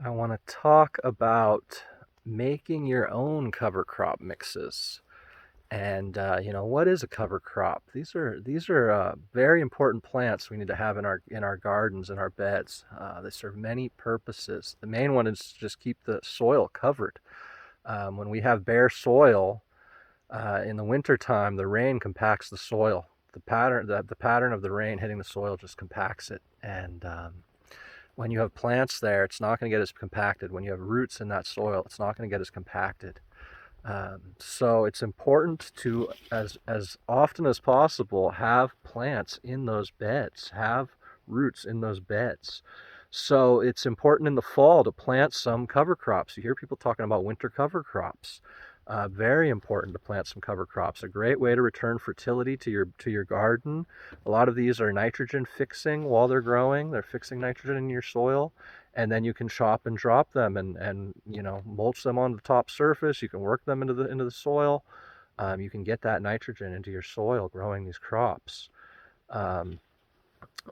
I want to talk about making your own cover crop mixes. And what is a cover crop? These are very important plants we need to have in our gardens and our beds. They serve many purposes. The main one is to just keep the soil covered. When we have bare soil in the wintertime, the rain compacts the soil. The pattern of the rain hitting the soil just compacts it, and when you have plants there, it's not going to get as compacted. When you have roots in that soil, it's not going to get as compacted. So it's important to, as often as possible, have plants in those beds, have roots in those beds. So it's important in the fall to plant some cover crops. You hear people talking about winter cover crops. Very important to plant some cover crops. A great way to return fertility to your garden. A lot of these are nitrogen fixing while they're growing. They're fixing nitrogen in your soil, and then you can chop and drop them and mulch them on the top surface. You can work them into the soil. You can get that nitrogen into your soil growing these crops. Um,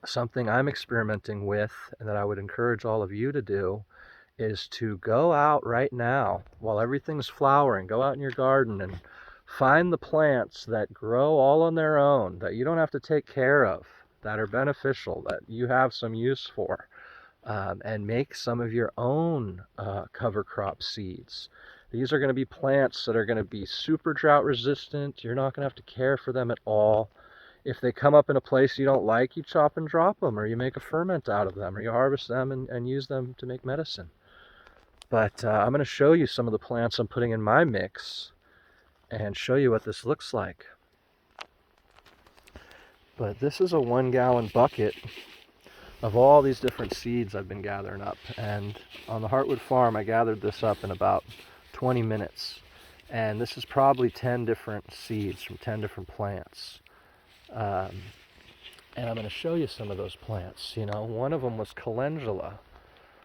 Something I'm experimenting with and that I would encourage all of you to do is to go out right now while everything's flowering. Go out in your garden and find the plants that grow all on their own, that you don't have to take care of, that are beneficial, that you have some use for, and make some of your own cover crop seeds. These are going to be plants that are going to be super drought resistant. You're not going to have to care for them at all. If they come up in a place you don't like, you chop and drop them, or you make a ferment out of them, or you harvest them and use them to make medicine. But I'm going to show you some of the plants I'm putting in my mix and show you what this looks like. But this is a 1 gallon bucket of all these different seeds I've been gathering up. And on the Heartwood farm, I gathered this up in about 20 minutes. And this is probably 10 different seeds from 10 different plants. Um, and I'm going to show you some of those plants. One of them was calendula.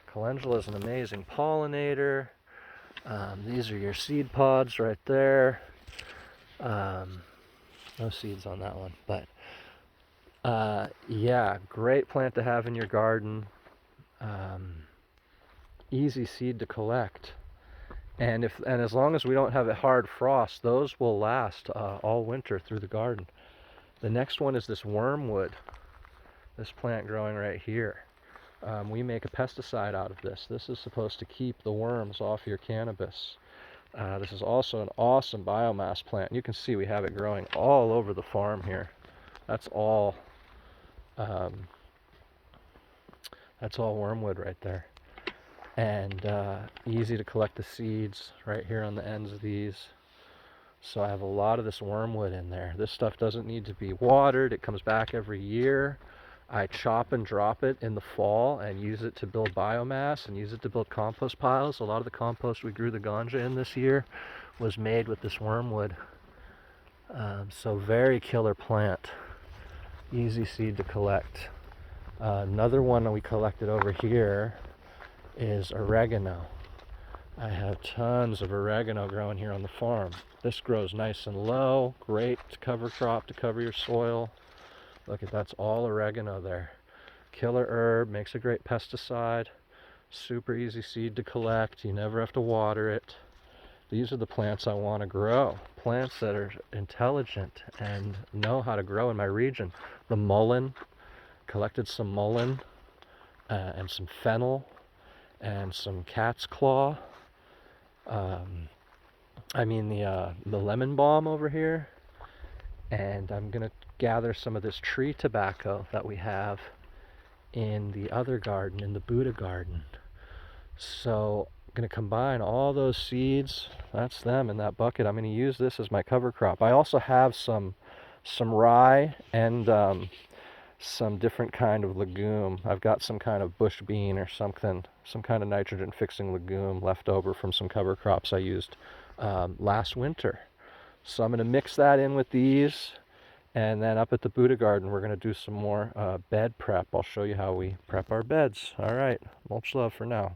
Calendula is an amazing pollinator. These are your seed pods right there. No seeds on that one, but yeah, great plant to have in your garden. Easy seed to collect, and as long as we don't have a hard frost, those will last all winter through the garden. The next one is this wormwood. This plant growing right here. We make a pesticide out of this. This is supposed to keep the worms off your cannabis. This is also an awesome biomass plant. You can see we have it growing all over the farm here. That's all um, wormwood right there. And easy to collect the seeds right here on the ends of these. So I have a lot of this wormwood in there. This stuff doesn't need to be watered. It comes back every year. I chop and drop it in the fall and use it to build biomass and use it to build compost piles. A lot of the compost we grew the ganja in this year was made with this wormwood. So very killer plant. Easy seed to collect. Another one we collected over here is oregano. I have tons of oregano growing here on the farm. This grows nice and low, great cover crop to cover your soil. Look at that's all oregano there. Killer herb, makes a great pesticide. Super easy seed to collect. You never have to water it. These are the plants I want to grow. Plants that are intelligent and know how to grow in my region. The mullein, collected some mullein and some fennel and some cat's claw. The lemon balm over here. And I'm going to gather some of this tree tobacco that we have in the other garden, in the Buddha garden. So I'm going to combine all those seeds. That's them in that bucket. I'm going to use this as my cover crop. I also have some rye and some different kind of legume. I've got some kind of bush bean or something, some kind of nitrogen fixing legume left over from some cover crops I used last winter. So I'm going to mix that in with these, and then up at the Buddha garden we're going to do some more bed prep. I'll show you how we prep our beds. All right, much love for now.